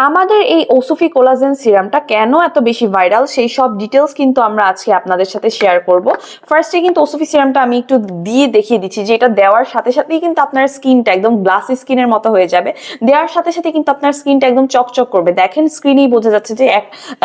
আমাদের এই ওসুফি কোলাজেন সিরামটা কেন এত বেশি ভাইরাল সেই সব ডিটেলস কিন্তু আমরা আজকে আপনাদের সাথে শেয়ার করব। ফার্স্টে কিন্তু ওসুফি সিরামটা আমি একটু দিয়ে দেখিয়ে দিচ্ছি যে এটা দেওয়ার সাথে সাথেই কিন্তু আপনার স্কিনটা একদম গ্লাসি স্কিনের মতো হয়ে যাবে। দেওয়ার সাথে সাথে কিন্তু আপনার স্কিনটা একদম চকচক করবে। দেখেন স্ক্রিনেই বোঝা যাচ্ছে যে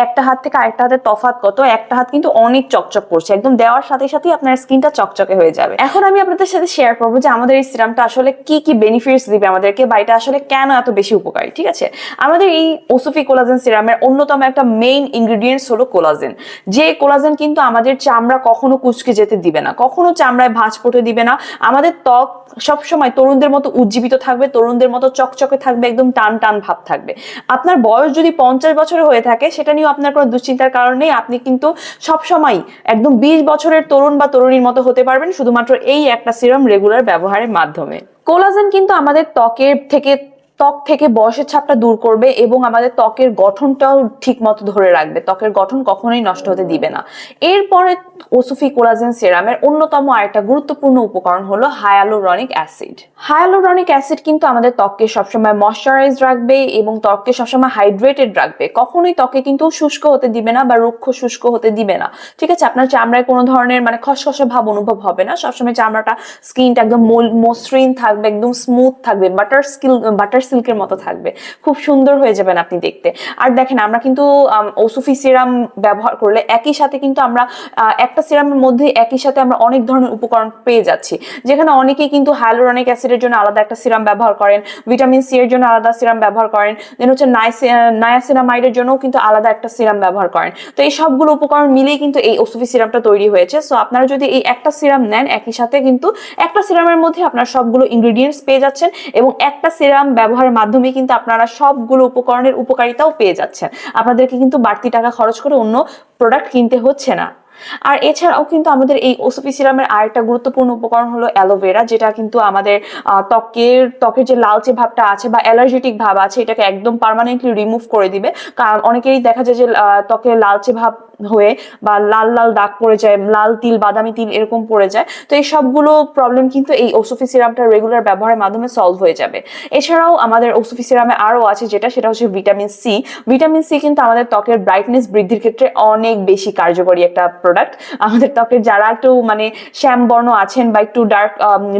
একটা হাত থেকে আরেকটা হাতের তফাৎ কত। একটা হাত কিন্তু অনেক চকচক করছে, একদম দেওয়ার সাথে সাথেই আপনার স্কিনটা চকচকে হয়ে যাবে। এখন আমি আপনাদের সাথে শেয়ার করবো যে আমাদের এই সিরামটা আসলে কি কি বেনিফিটস দিবে আমাদেরকে, বা এটা আসলে কেন এত বেশি উপকারী। ঠিক আছে, আমাদের এই ওসুফি কোলাজেন সিরামের অন্যতম একটা মেইন ইনগ্রেডিয়েন্টস হলো কোলাজেন। যে কোলাজেন কিন্তু আমাদের চামড়া কখনো কুঁচকে যেতে দিবে না, কখনো চামড়ায় ভাঁজ পড়তে দিবে না। আমাদের ত্বক সবসময় তরুণদের মতো উজ্জীবিত থাকবে, তরুণদের মতো চকচকে থাকবে, একদম টান টান ভাব থাকবে। আপনার বয়স যদি 50 বছরের হয়ে থাকে সেটা নিয়েও আপনার কোনো দুশ্চিন্তার কারণ নেই। আপনি কিন্তু সবসময় একদম 20 বছরের তরুণ বা তরুণীর মতো হতে পারবেন শুধুমাত্র এই একটা সিরাম রেগুলার ব্যবহারের মাধ্যমে। কোলাজেন কিন্তু আমাদের ত্বক থেকে বয়সের ছাপটা দূর করবে এবং আমাদের ত্বকের গঠনটাও ঠিক মতো ধরে রাখবে। ত্বকের গঠন কখনোই নষ্ট হতে দিবে না। এরপরে ওসুফি কোলাজেন সিরামের অন্যতম আরেকটা গুরুত্বপূর্ণ উপকরণ হলো হায়ালুরনিক অ্যাসিড। হায়ালুরনিক অ্যাসিড কিন্তু আমাদের ত্বককে সবসময় ময়শ্চারাইজ রাখবে এবং ত্বককে সবসময় হাইড্রেটেড রাখবে। কখনোই ত্বকে কিন্তু শুষ্ক হতে দিবে না বা রুক্ষ শুষ্ক হতে দিবে না। ঠিক আছে, আপনার চামড়ায় কোনো ধরনের খসখসে ভাব অনুভব হবে না। সবসময় চামড়াটা স্কিনটা একদম মসৃণ থাকবে, একদম স্মুথ থাকবে, বাটার সিল্কের মতো থাকবে। খুব সুন্দর হয়ে যাবেন আপনি দেখতে। আর দেখেন, আমরা কিন্তু ওসুফি সিরাম ব্যবহার করলে একই সাথে কিন্তু আমরা একটা সিরামের মধ্যে একই সাথে আমরা অনেক ধরনের উপকরণ পেয়ে যাচ্ছি। যেখানে অনেকেই কিন্তু হায়ালুরনিক অ্যাসিডের জন্য আলাদা একটা সিরাম ব্যবহার করেন, ভিটামিন সি এর জন্য আলাদা সিরাম ব্যবহার করেন, দেন হচ্ছে নায়াসিনামাইডের জন্যও কিন্তু আলাদা একটা সিরাম ব্যবহার করেন। তো এই সবগুলো উপকরণ মিলেই কিন্তু এই ওসুফি সিরামটা তৈরি হয়েছে। সো আপনারা যদি এই একটা সিরাম নেন, একই সাথে কিন্তু একটা সিরামের মধ্যে আপনারা সবগুলো ইনগ্রেডিয়েন্টস পেয়ে যাচ্ছেন এবং একটা সিরাম ব্যবহারের মাধ্যমে কিন্তু আপনারা সবগুলো উপকরণের উপকারিতাও পেয়ে যাচ্ছেন। আপনাদেরকে কিন্তু বাড়তি টাকা খরচ করে অন্য প্রোডাক্ট কিনতে হচ্ছে না। আর এছাড়াও কিন্তু আমাদের এই ওসুফি সিরামের আরেকটা গুরুত্বপূর্ণ উপকরণ হলো অ্যালোভেরা, যেটা কিন্তু আমাদের ত্বকের যে লালচে ভাবটা আছে বা অ্যালার্জেটিক ভাব আছে এটাকে একদম পার্মানেন্টলি রিমুভ করে দিবে। কারণ অনেকেরই দেখা যায় যে ত্বকের লালচে ভাব হয়ে বা লাল লাল দাগ পড়ে যায়, লাল তিল বাদামি তিল এরকম পড়ে যায়। তো এই সবগুলো প্রবলেম কিন্তু এই ওসুফি সিরামটা রেগুলার ব্যবহারের মাধ্যমে সলভ হয়ে যাবে। এছাড়াও আমাদের ওসুফি সিরামে আরো আছে সেটা হচ্ছে ভিটামিন সি। ভিটামিন সি কিন্তু আমাদের ত্বকের ব্রাইটনেস বৃদ্ধির ক্ষেত্রে অনেক বেশি কার্যকরী একটা প্রোডাক্ট। আমাদের ত্বকের যারা একটু শ্যাম বর্ণ আছেন বা একটু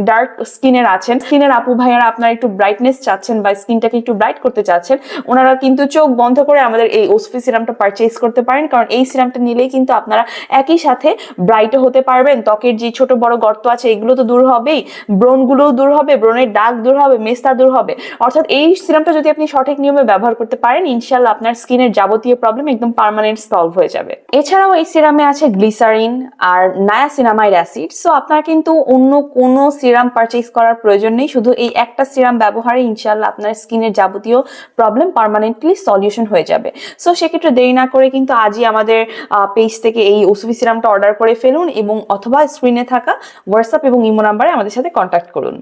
ডার্ক স্কিনের আছেন, স্কিনের আপু ভাইয়ারা আপনারা একটু ব্রাইটনেস চাচ্ছেন বা স্কিনটাকে একটু ব্রাইট করতে চাচ্ছেন, ওনারা কিন্তু চোখ বন্ধ করে আমাদের এই ওসুফি সিরামটা পারচেজ করতে পারেন। কারণ এই সিরামটা নিলেই কিন্তু আপনারা একই সাথে ব্রাইটও হতে পারবেন, ত্বকের যে ছোট বড় গর্ত আছে এগুলো তো দূর হবেই, ব্রণগুলোও দূর হবে, ব্রণের দাগ দূর হবে, মেস্তা দূর হবে। অর্থাৎ এই সিরামটা যদি আপনি সঠিক নিয়মে ব্যবহার করতে পারেন, ইনশাল্লাহ আপনার স্কিনের যাবতীয় প্রবলেম একদম পার্মানেন্ট সলভ হয়ে যাবে। এছাড়াও এই সিরামে আছে গ্লিসারিন আর নায়াসিনামাইড অ্যাসিড। সো আপনার কিন্তু অন্য কোনো সিরাম পারচেজ করার প্রয়োজন নেই, শুধু এই একটা সিরাম ব্যবহারে ইনশাল্লাহ আপনার স্কিনের যাবতীয় প্রবলেম পার্মানেন্টলি সলিউশন হয়ে যাবে। সো সেক্ষেত্রে দেরি না করে কিন্তু আজই আমাদের পেজ থেকে এই ওসুফি সিরামটা অর্ডার করে ফেলুন এবং অথবা স্ক্রিনে থাকা হোয়াটসঅ্যাপ এবং ইমো নাম্বারে আমাদের সাথে কন্ট্যাক্ট করুন।